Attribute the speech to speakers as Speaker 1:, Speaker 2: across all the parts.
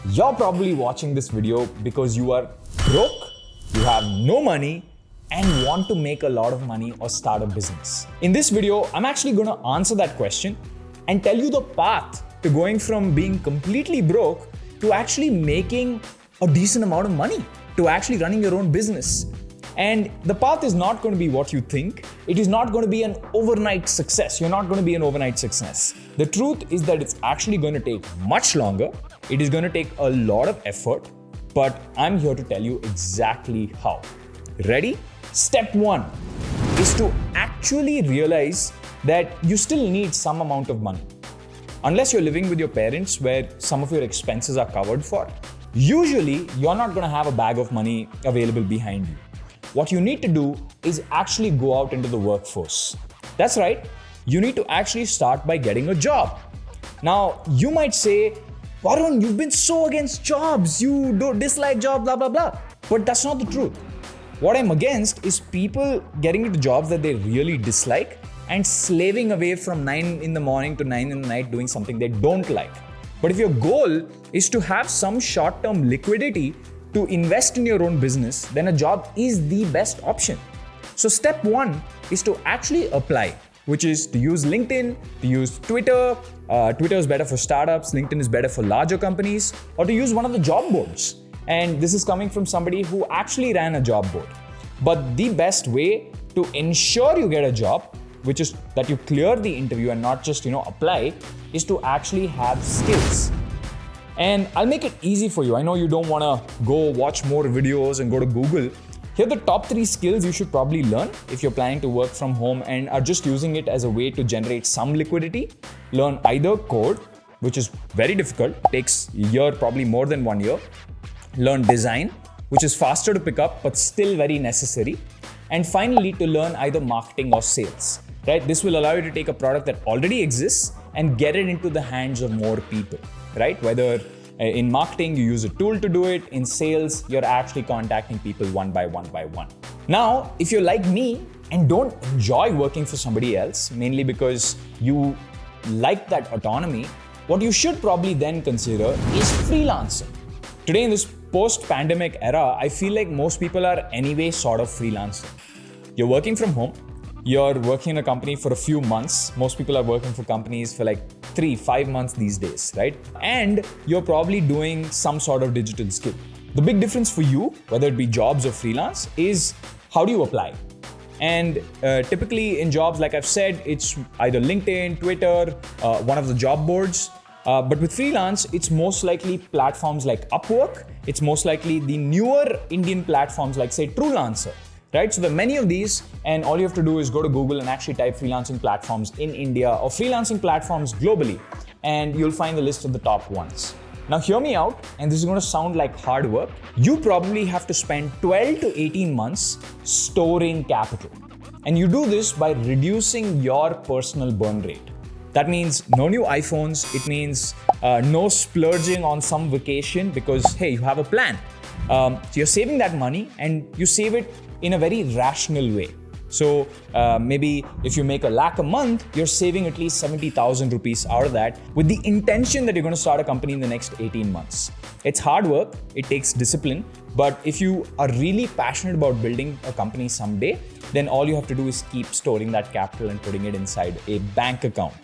Speaker 1: You're probably watching this video because you are broke, you have no money, and want to make a lot of money or start a business. In this video, I'm actually going to answer that question and tell you the path to going from being completely broke to actually making a decent amount of money, to actually running your own business. And the path is not going to be what you think. It is not going to be an overnight success. You're not going to be an overnight success. The truth is that it's actually going to take much longer. It is going to take a lot of effort, but I'm here to tell you exactly how. Ready? Step 1 is to actually realize that you still need some amount of money. Unless you're living with your parents where some of your expenses are covered for, usually you're not going to have a bag of money available behind you. What you need to do is actually go out into the workforce. That's right, you need to actually start by getting a job. Now, you might say, Varun, you've been so against jobs, you don't dislike jobs, blah, blah, blah. But that's not the truth. What I'm against is people getting into jobs that they really dislike and slaving away from 9 in the morning to 9 in the night doing something they don't like. But if your goal is to have some short-term liquidity to invest in your own business, then a job is the best option. So step 1 is to actually apply, which is to use LinkedIn, to use Twitter. Twitter is better for startups, LinkedIn is better for larger companies, or to use one of the job boards. And this is coming from somebody who actually ran a job board. But the best way to ensure you get a job, which is that you clear the interview and not just, apply, is to actually have skills. And I'll make it easy for you. I know you don't want to go watch more videos and go to Google. Here are the top 3 skills you should probably learn if you're planning to work from home and are just using it as a way to generate some liquidity. Learn either code, which is very difficult, takes a year, probably more than 1 year. Learn design, which is faster to pick up, but still very necessary. And finally, to learn either marketing or sales, right? This will allow you to take a product that already exists and get it into the hands of more people, right? Whether in marketing, you use a tool to do it. In sales, you're actually contacting people one by one by one. Now, if you're like me and don't enjoy working for somebody else, mainly because you like that autonomy, what you should probably then consider is freelancing. Today, in this post-pandemic era, I feel like most people are anyway sort of freelancing. You're working from home. You're working in a company for a few months. Most people are working for companies for like 3-5 months these days, right? And you're probably doing some sort of digital skill. The big difference for you, whether it be jobs or freelance, is how do you apply? And typically in jobs, like I've said, it's either LinkedIn, Twitter, one of the job boards. But with freelance, it's most likely platforms like Upwork. It's most likely the newer Indian platforms like, say, Truelancer. Right? So there are many of these, and all you have to do is go to Google and actually type freelancing platforms in India or freelancing platforms globally, and you'll find the list of the top ones. Now hear me out, and this is going to sound like hard work. You probably have to spend 12 to 18 months storing capital. And you do this by reducing your personal burn rate. That means no new iPhones. It means no splurging on some vacation because, hey, you have a plan. So you're saving that money and you save it in a very rational way. So maybe if you make $1 lakh a month, you're saving at least 70,000 rupees out of that with the intention that you're going to start a company in the next 18 months. It's hard work, it takes discipline, but if you are really passionate about building a company someday, then all you have to do is keep storing that capital and putting it inside a bank account,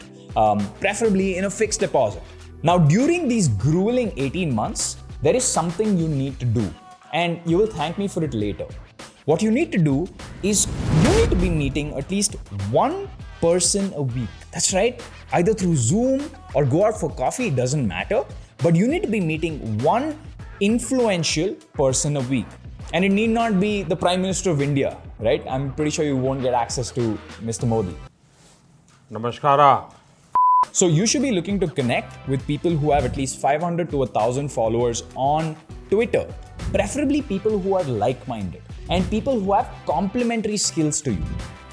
Speaker 1: preferably in a fixed deposit. Now, during these grueling 18 months, there is something you need to do, and you will thank me for it later. What you need to do is you need to be meeting at least one person a week. That's right, either through Zoom or go out for coffee, it doesn't matter. But you need to be meeting one influential person a week. And it need not be the Prime Minister of India, right? I'm pretty sure you won't get access to Mr. Modi.
Speaker 2: Namaskara.
Speaker 1: So you should be looking to connect with people who have at least 500 to 1,000 followers on Twitter, preferably people who are like-minded and people who have complementary skills to you.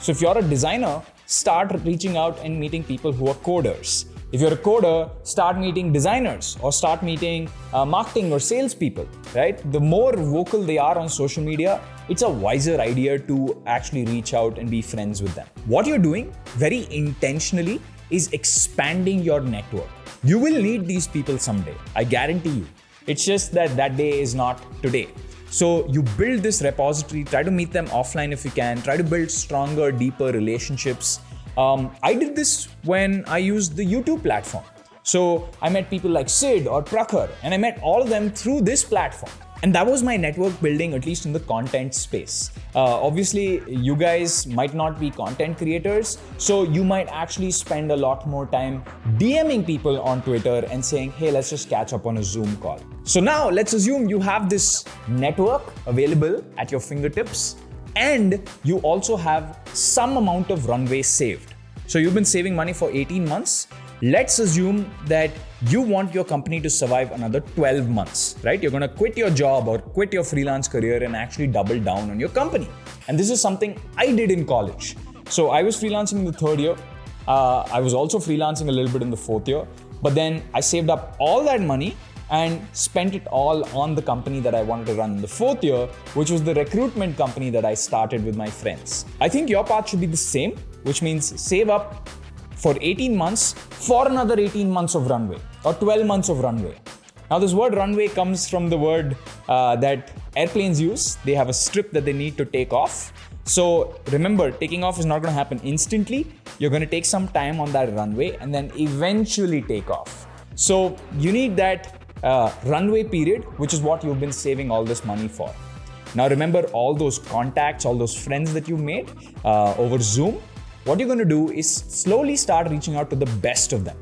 Speaker 1: So if you're a designer, start reaching out and meeting people who are coders. If you're a coder, start meeting designers or start meeting marketing or salespeople, right? The more vocal they are on social media, it's a wiser idea to actually reach out and be friends with them. What you're doing very intentionally is expanding your network. You will need these people someday, I guarantee you. It's just that that day is not today. So you build this repository, try to meet them offline if you can, try to build stronger, deeper relationships. I did this when I used the YouTube platform. So I met people like Sid or Prakhar, and I met all of them through this platform. And that was my network building, at least in the content space. Obviously, you guys might not be content creators, so you might actually spend a lot more time DMing people on Twitter and saying, hey, let's just catch up on a Zoom call. So now let's assume you have this network available at your fingertips, and you also have some amount of runway saved. So you've been saving money for 18 months. Let's assume that you want your company to survive another 12 months, right? You're going to quit your job or quit your freelance career and actually double down on your company. And this is something I did in college. So I was freelancing in the third year. I was also freelancing a little bit in the fourth year. But then I saved up all that money and spent it all on the company that I wanted to run in the fourth year, which was the recruitment company that I started with my friends. I think your path should be the same, which means save up for 18 months for another 18 months of runway or 12 months of runway. Now this word runway comes from the word that airplanes use. They have a strip that they need to take off. So remember, taking off is not going to happen instantly. You're going to take some time on that runway and then eventually take off. So you need that runway period, which is what you've been saving all this money for. Now remember all those contacts, all those friends that you made over Zoom. What you're going to do is slowly start reaching out to the best of them.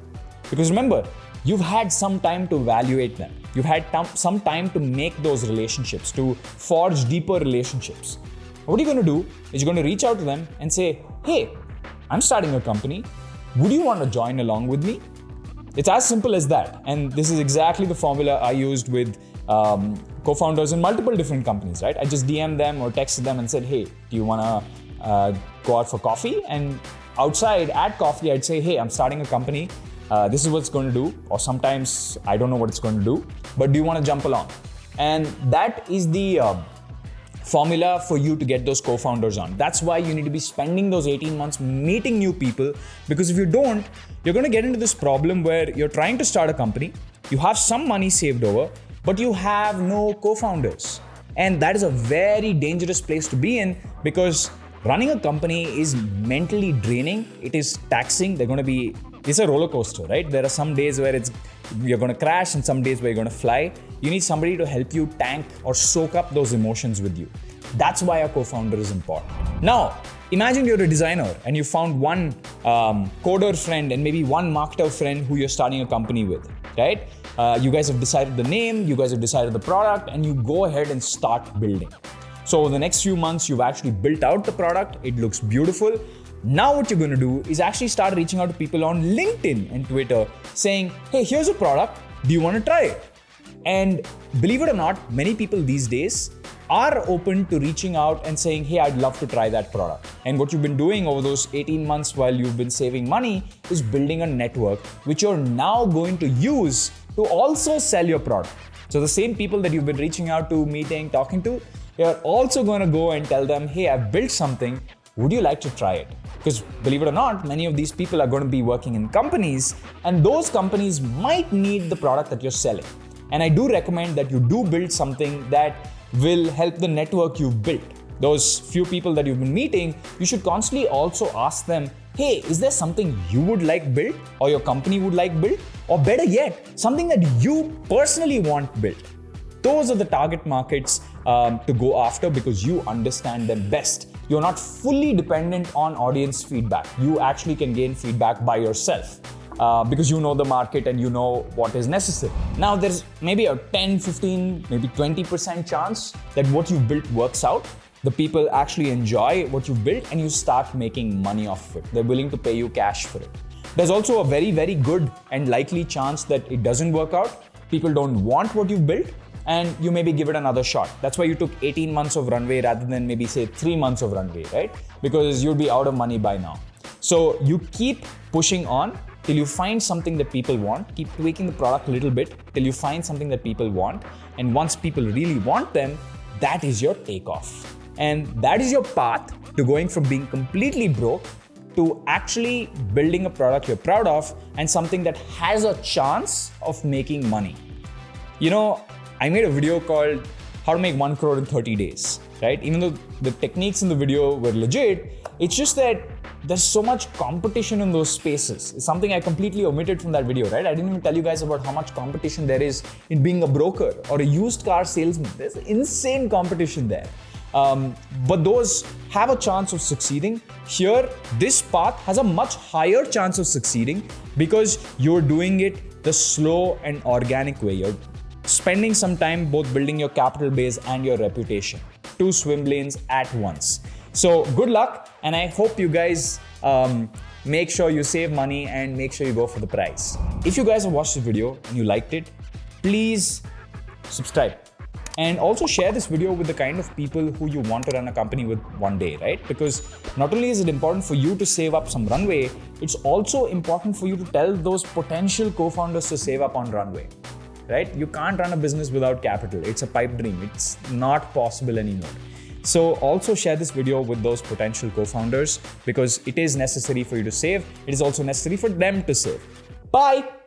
Speaker 1: Because remember, you've had some time to evaluate them. You've had some time to make those relationships, to forge deeper relationships. What you're going to do is you're going to reach out to them and say, hey, I'm starting a company. Would you want to join along with me? It's as simple as that. And this is exactly the formula I used with co-founders in multiple different companies, right? I just DM'd them or texted them and said, hey, do you want to go out for coffee? And outside at coffee, I'd say, hey, I'm starting a company. This is what it's going to do. Or sometimes I don't know what it's going to do, but do you want to jump along? And that is the formula for you to get those co-founders on. That's why you need to be spending those 18 months meeting new people, because if you don't, you're going to get into this problem where you're trying to start a company, you have some money saved over, but you have no co-founders. And that is a very dangerous place to be in, because running a company is mentally draining. It is taxing. It's a roller coaster, right? There are some days where you're going to crash and some days where you're going to fly. You need somebody to help you tank or soak up those emotions with you. That's why a co-founder is important. Now, imagine you're a designer and you found one coder friend and maybe one marketer friend who you're starting a company with, right? You guys have decided the name, you guys have decided the product, and you go ahead and start building. So over the next few months, you've actually built out the product. It looks beautiful. Now what you're going to do is actually start reaching out to people on LinkedIn and Twitter saying, hey, here's a product. Do you want to try it? And believe it or not, many people these days are open to reaching out and saying, hey, I'd love to try that product. And what you've been doing over those 18 months while you've been saving money is building a network, which you're now going to use to also sell your product. So the same people that you've been reaching out to, meeting, talking to, you're also going to go and tell them, hey, I've built something. Would you like to try it? Because believe it or not, many of these people are going to be working in companies, and those companies might need the product that you're selling. And I do recommend that you do build something that will help the network you've built. Those few people that you've been meeting, you should constantly also ask them, hey, is there something you would like built or your company would like built? Or better yet, something that you personally want built. Those are the target markets to go after because you understand them best. You're not fully dependent on audience feedback. You actually can gain feedback by yourself because you know the market and you know what is necessary. Now there's maybe a 10, 15, maybe 20% chance that what you've built works out. The people actually enjoy what you've built and you start making money off of it. They're willing to pay you cash for it. There's also a very, very good and likely chance that it doesn't work out. People don't want what you've built, and you maybe give it another shot. That's why you took 18 months of runway rather than maybe say 3 months of runway, right? Because you'll be out of money by now. So you keep pushing on till you find something that people want. Keep tweaking the product a little bit till you find something that people want. And once people really want them, that is your takeoff. And that is your path to going from being completely broke to actually building a product you're proud of and something that has a chance of making money. you know, I made a video called How to Make 1 crore in 30 days, right? Even though the techniques in the video were legit, it's just that there's so much competition in those spaces. It's something I completely omitted from that video, right? I didn't even tell you guys about how much competition there is in being a broker or a used car salesman. There's insane competition there. But those have a chance of succeeding. Here, this path has a much higher chance of succeeding because you're doing it the slow and organic way. You're spending some time both building your capital base and your reputation. 2 swim lanes at once. So good luck, and I hope you guys make sure you save money and make sure you go for the prize. If you guys have watched this video and you liked it, please subscribe. And also share this video with the kind of people who you want to run a company with one day, right? Because not only is it important for you to save up some runway, it's also important for you to tell those potential co-founders to save up on runway, right? You can't run a business without capital. It's a pipe dream. It's not possible anymore. So also share this video with those potential co-founders because it is necessary for you to save. It is also necessary for them to save. Bye.